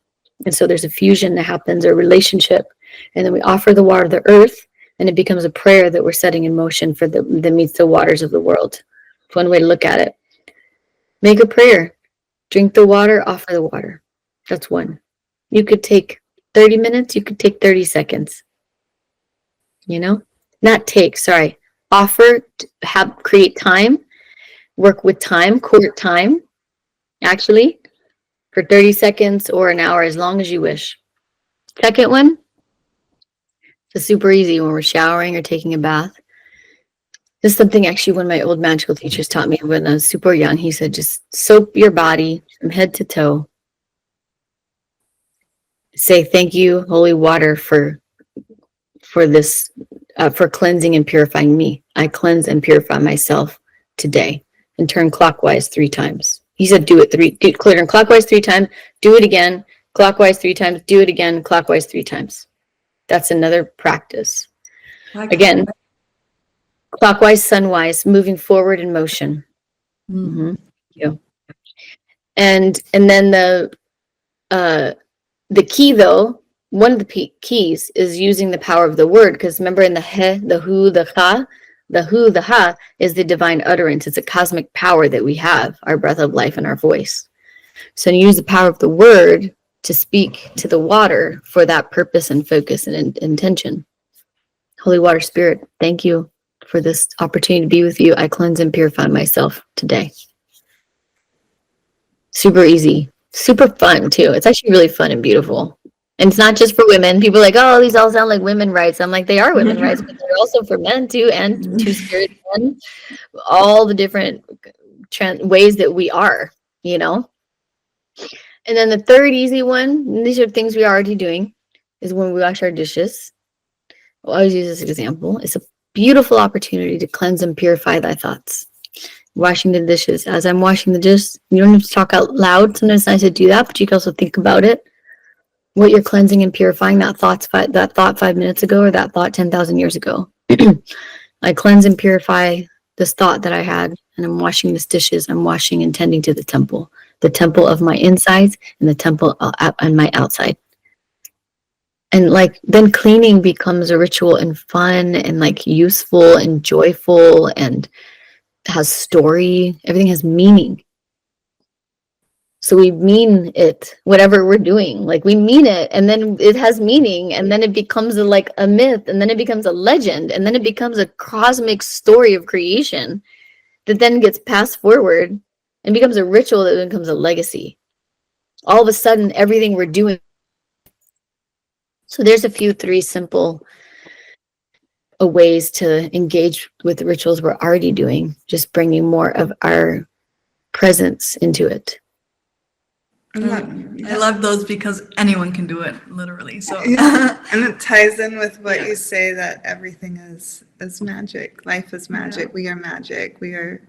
And so there's a fusion that happens, a relationship. And then we offer the water to the earth, and it becomes a prayer that we're setting in motion for that meets the waters of the world. It's one way to look at it. Make a prayer. Drink the water, offer the water. That's one. You could take 30 minutes, you could take 30 seconds. You know? Offer, create time, work with time, court time, actually, for 30 seconds or an hour, as long as you wish. Second one, it's super easy when we're showering or taking a bath. This is something actually one of my old magical teachers taught me when I was super young. He said, just soap your body from head to toe. Say, thank you, holy water, for this, for cleansing and purifying me. I cleanse and purify myself today, and turn clockwise 3 times. He said, turn clockwise 3 times, do it again, clockwise 3 times, do it again, clockwise 3 times. That's another practice. Again, clockwise, sunwise, moving forward in motion. Mm-hmm. Yeah. And then the key, though, one of the keys is using the power of the word, because remember, in the he, the hu, the ha, the hu, the ha is the divine utterance. It's a cosmic power that we have, our breath of life and our voice. So you use the power of the word to speak to the water for that purpose and focus and intention. Holy Water Spirit, thank you for this opportunity to be with you. I cleanse and purify myself today. Super easy, super fun too. It's actually really fun and beautiful. And it's not just for women. People are like, oh, these all sound like women rights. I'm like, they are women rights, but they're also for men too, and two-spirit men. All the different ways that we are, you know. And then the third easy one, and these are things we're already doing, is when we wash our dishes. I'll always use this example. It's a beautiful opportunity to cleanse and purify thy thoughts. Washing the dishes. As I'm washing the dishes, you don't have to talk out loud. Sometimes it's nice to do that, but you can also think about it. What you're cleansing and purifying, that thought 5 minutes ago, or that thought 10,000 years ago. I cleanse and purify this thought that I had, and I'm washing these dishes. I'm washing and tending to the temple of my insides and the temple on my outside. And like, then cleaning becomes a ritual and fun and like useful and joyful and has story. Everything has meaning. So we mean it, whatever we're doing, like we mean it, and then it has meaning, and then it becomes like a myth, and then it becomes a legend, and then it becomes a cosmic story of creation that then gets passed forward and becomes a ritual that becomes a legacy. All of a sudden, everything we're doing. So there's 3 simple ways to engage with the rituals we're already doing, just bringing more of our presence into it. I love those because anyone can do it, literally. So yeah. And it ties in with what you say, that everything is magic. Life is magic. Yeah. We are magic. We are.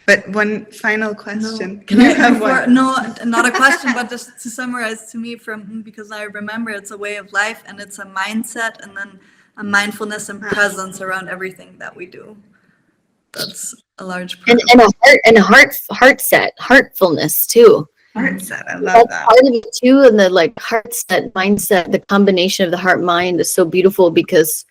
But one final question. No. Can you have one? No, not a question, but just to summarize, to me, because I remember it's a way of life, and it's a mindset, and then a mindfulness and presence around everything that we do. That's a large part. And a heart set, heartfulness too. Heart set, I love that. Part of it too, and the like heart set, mindset, the combination of the heart mind is so beautiful, because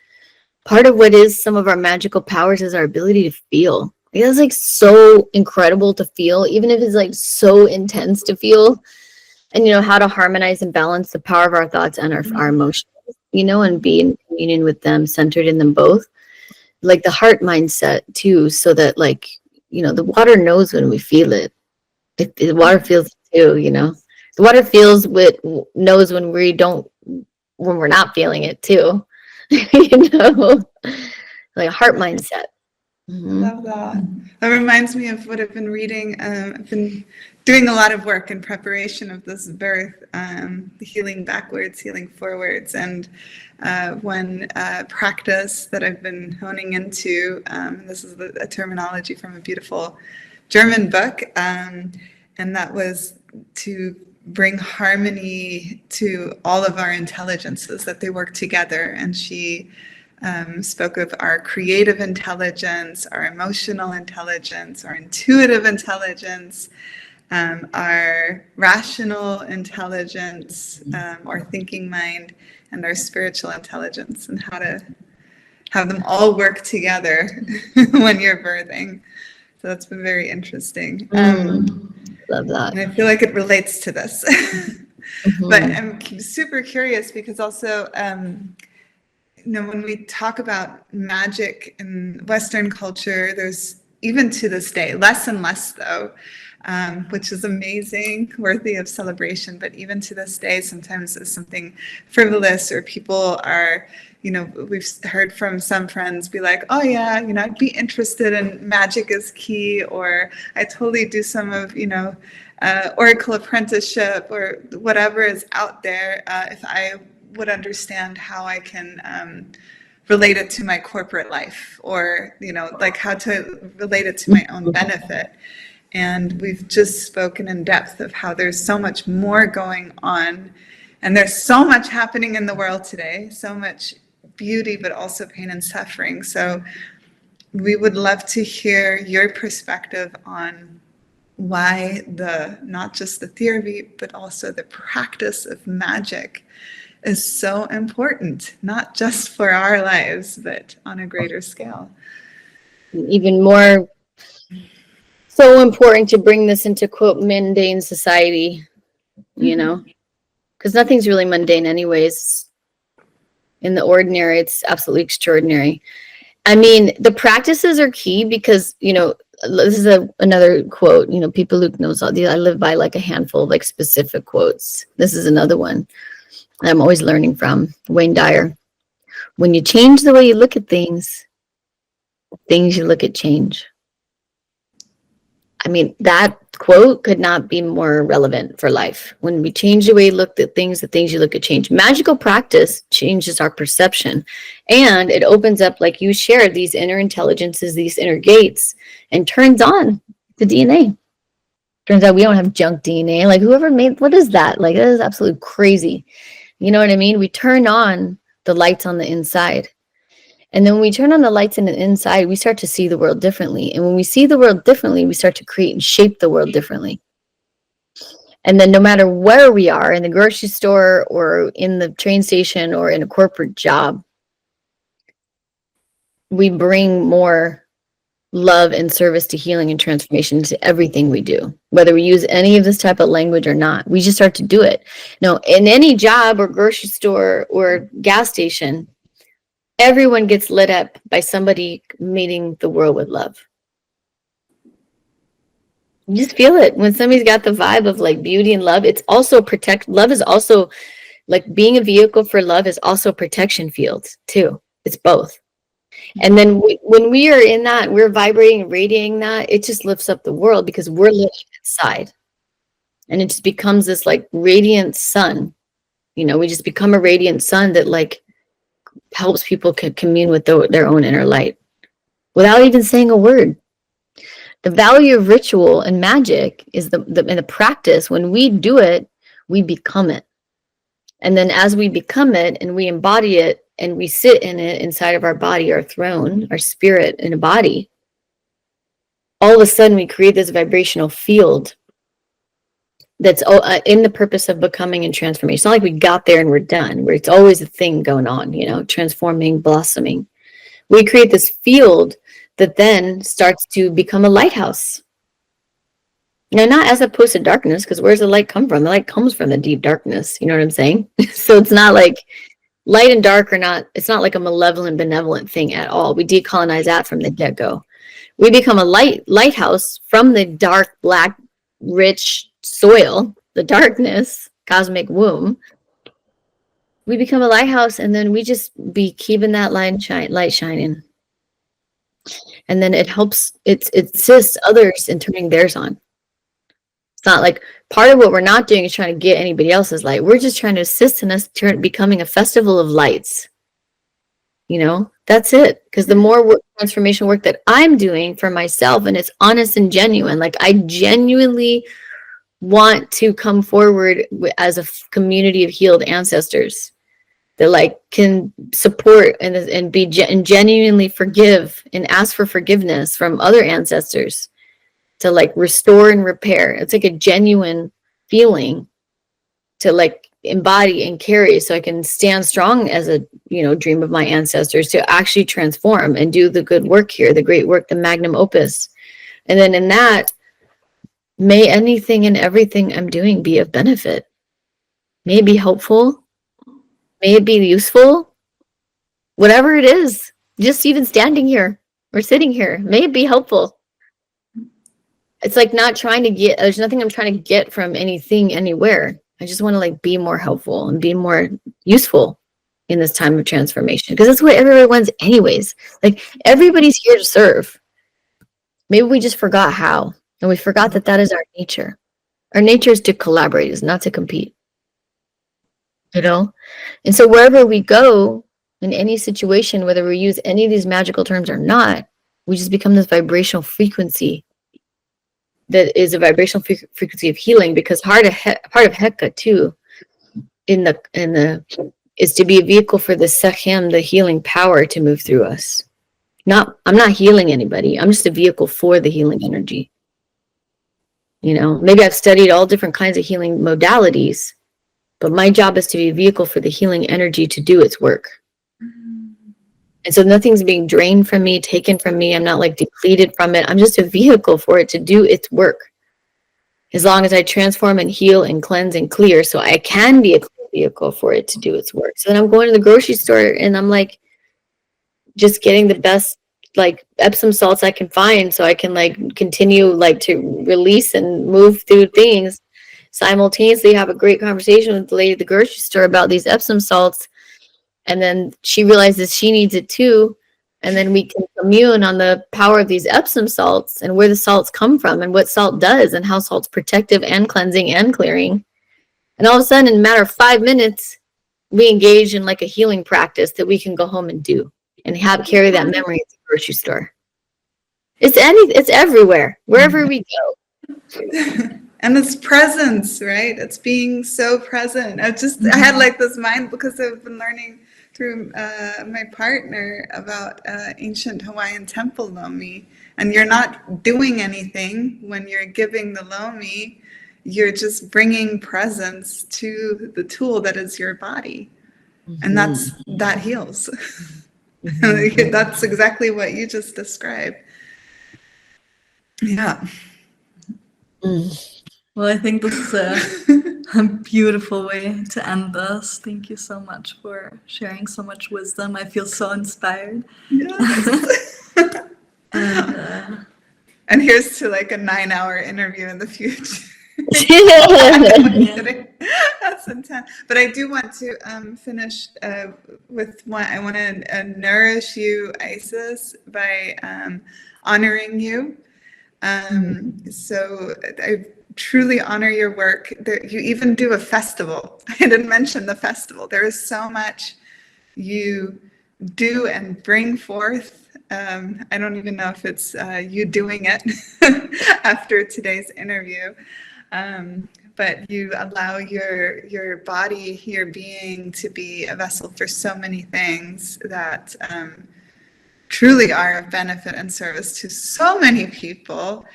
part of what is some of our magical powers is our ability to feel. It's like so incredible to feel, even if it's like so intense to feel, and you know how to harmonize and balance the power of our thoughts and our emotions, you know, and be in communion with them, centered in them both, like the heart mindset too, so that like, you know, the water knows when we feel it. The water feels it too, you know. The water knows when we're not feeling it too, you know, like a heart mindset. I love that. That reminds me of what I've been reading. I've been doing a lot of work in preparation of this birth, healing backwards, healing forwards. And one practice that I've been honing into, this is a terminology from a beautiful German book, and that was to bring harmony to all of our intelligences, that they work together. And she spoke of our creative intelligence, our emotional intelligence, our intuitive intelligence, our rational intelligence, or thinking mind, and our spiritual intelligence, and how to have them all work together when you're birthing. So that's been very interesting. Love that. And I feel like it relates to this. But I'm super curious because also, when we talk about magic in Western culture, there's, even to this day, less and less though, which is amazing, worthy of celebration. But even to this day, sometimes it's something frivolous, or people are, we've heard from some friends be like, oh yeah, I'd be interested in magic is key, or I totally do some of, Oracle apprenticeship or whatever is out there, if I would understand how I can relate it to my corporate life, or like how to relate it to my own benefit. And we've just spoken in depth of how there's so much more going on, and there's so much happening in the world today, so much beauty, but also pain and suffering. So we would love to hear your perspective on why not just the theory, but also the practice of magic is so important, not just for our lives, but on a greater scale. Even more so important to bring this into, quote, mundane society, because nothing's really mundane anyways. In the ordinary, it's absolutely extraordinary. I mean, the practices are key because, this is another quote, people who knows all these, I live by like a handful of like specific quotes. This is another one I'm always learning from, Wayne Dyer. When you change the way you look at things you look at change. I mean, that quote could not be more relevant for life. When we change the way you look at things, the things you look at change. Magical practice changes our perception, and it opens up, like you shared, these inner intelligences, these inner gates, and turns on the DNA. Turns out we don't have junk DNA. Like, whoever made, what is that? Like, that is absolutely crazy. You know what I mean? We turn on the lights on the inside. And then when we turn on the lights in the inside, we start to see the world differently. And when we see the world differently, we start to create and shape the world differently. And then no matter where we are, in the grocery store or in the train station or in a corporate job, we bring more love and service to healing and transformation to everything we do, whether we use any of this type of language or not. We just start to do it. No, in any job or grocery store or gas station, everyone gets lit up by somebody meeting the world with love. You just feel it when somebody's got the vibe of like beauty and love. It's also love is also like being a vehicle for love is also protection fields too. It's both. And then when we are in that, we're vibrating and radiating that, it just lifts up the world because we're living inside. And it just becomes this like radiant sun. We just become a radiant sun that like helps people commune with their own inner light without even saying a word. The value of ritual and magic is in the practice. When we do it, we become it. And then as we become it and we embody it and we sit in it inside of our body, our throne, our spirit in a body, all of a sudden we create this vibrational field that's in the purpose of becoming and transformation. It's not like we got there and we're done, where it's always a thing going on, transforming, blossoming. We create this field that then starts to become a lighthouse. Now, not as opposed to darkness, because where's the light come from? The light comes from the deep darkness. You know what I'm saying? So it's not like light and dark it's not like a malevolent, benevolent thing at all. We decolonize that from the get-go. We become a lighthouse from the dark, black, rich soil, the darkness, cosmic womb. We become a lighthouse, and then we just be keeping that light shining. And then it helps, it assists others in turning theirs on. It's not like part of what we're not doing is trying to get anybody else's light. We're just trying to assist in us becoming a festival of lights. You know, that's it. Because the more transformation work that I'm doing for myself, and it's honest and genuine, like I genuinely want to come forward as a community of healed ancestors that like can support and be and genuinely forgive and ask for forgiveness from other ancestors to like restore and repair. It's like a genuine feeling to like embody and carry, so I can stand strong as a, you know, dream of my ancestors to actually transform and do the good work here, the great work, the magnum opus. And then in that, may anything and everything I'm doing be of benefit. May it be helpful. May it be useful. Whatever it is, just even standing here or sitting here, may it be helpful. It's like not trying to get, there's nothing I'm trying to get from anything, anywhere. I just want to like be more helpful and be more useful in this time of transformation. Because that's what everybody wants anyways. Like everybody's here to serve. Maybe we just forgot how. And we forgot that that is our nature. Our nature is to collaborate, is not to compete. You know? And so wherever we go in any situation, whether we use any of these magical terms or not, we just become this vibrational frequency that is a vibrational frequency of healing. Because part of Heka too, in the is to be a vehicle for the Sechem, the healing power, to move through us. I'm not healing anybody. I'm just a vehicle for the healing energy. You know, maybe I've studied all different kinds of healing modalities, but my job is to be a vehicle for the healing energy to do its work. And so nothing's being drained from me, taken from me. I'm not like depleted from it. I'm just a vehicle for it to do its work. As long as I transform and heal and cleanse and clear, so I can be a vehicle for it to do its work. So then I'm going to the grocery store and I'm like just getting the best like Epsom salts I can find, so I can like continue like to release and move through things. Simultaneously have a great conversation with the lady at the grocery store about these Epsom salts. And then she realizes she needs it too. And then we can commune on the power of these Epsom salts and where the salts come from and what salt does and how salt's protective and cleansing and clearing. And all of a sudden, in a matter of 5 minutes, we engage in like a healing practice that we can go home and do and carry that memory at the grocery store. It's everywhere, wherever we go. And it's presence, right? It's being so present. I had like this mind, because I've been learning through my partner about ancient Hawaiian temple lomi. And you're not doing anything when you're giving the lomi. You're just bringing presence to the tool that is your body. And that heals. That's exactly what you just described. Yeah. Well, I think this is a beautiful way to end this. Thank you so much for sharing so much wisdom. I feel so inspired. Yes. And here's to like a 9-hour interview in the future. That's intense. But I do want to finish with one. I want to nourish you, Isis, by honoring you. So I truly honor your work. You even do a festival. I didn't mention the festival. There is so much you do and bring forth. I don't even know if it's you doing it after today's interview. But you allow your body, your being, to be a vessel for so many things that truly are of benefit and service to so many people.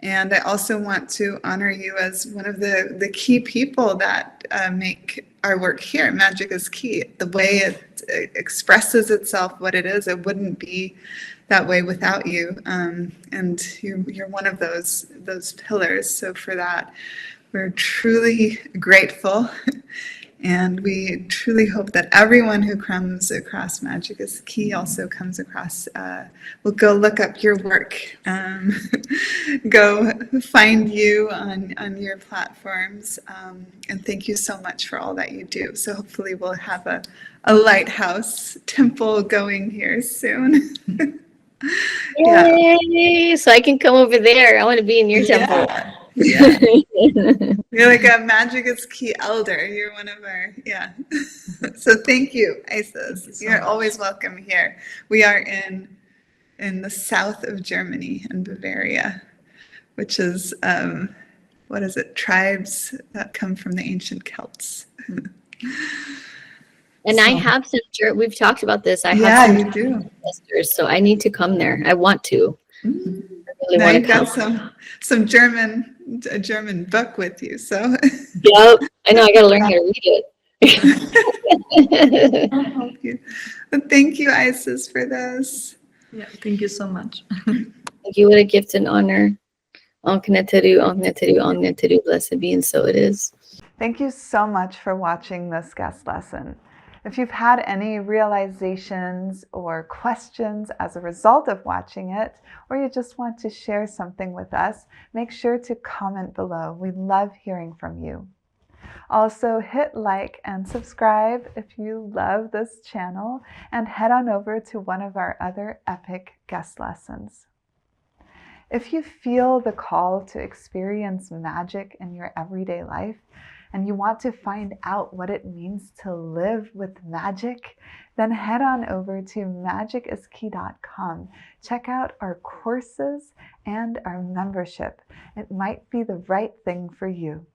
And I also want to honor you as one of the key people that make our work here. Magic is key. The way it expresses itself, what it is, it wouldn't be that way without you. And you're one of those pillars. So for that, we're truly grateful. And we truly hope that everyone who comes across Magic is Key also comes across, will go look up your work, go find you on your platforms. And thank you so much for all that you do. So hopefully we'll have a lighthouse temple going here soon. Yeah. Yay! So I can come over there. I want to be in your temple. Yeah. You're like a Magic is Key elder. You're one of our, yeah. So thank you, Isis. Thank you so You're much. always welcome here. We are in the south of Germany, in Bavaria, which is, what is it, tribes that come from the ancient Celts. And I have some, we've talked about this. I have Yeah, some you do. ancestors, so I need to come there. I want to. I really Now want to you've got come. some a German book with you, so Yep. I know I got to learn how to read it. I'll help you. But thank you, Isis, for this. Yeah, thank you so much. Thank you. What a gift and honor. Ankh-Neteru, Ankh-Neteru, Ankh-Neteru, blessed be, and so it is. Thank you so much for watching this guest lesson. If you've had any realizations or questions as a result of watching it, or you just want to share something with us, make sure to comment below. We love hearing from you. Also, hit like and subscribe if you love this channel, and head on over to one of our other epic guest lessons. If you feel the call to experience magic in your everyday life, and you want to find out what it means to live with magic, then head on over to magiciskey.com. Check out our courses and our membership. It might be the right thing for you.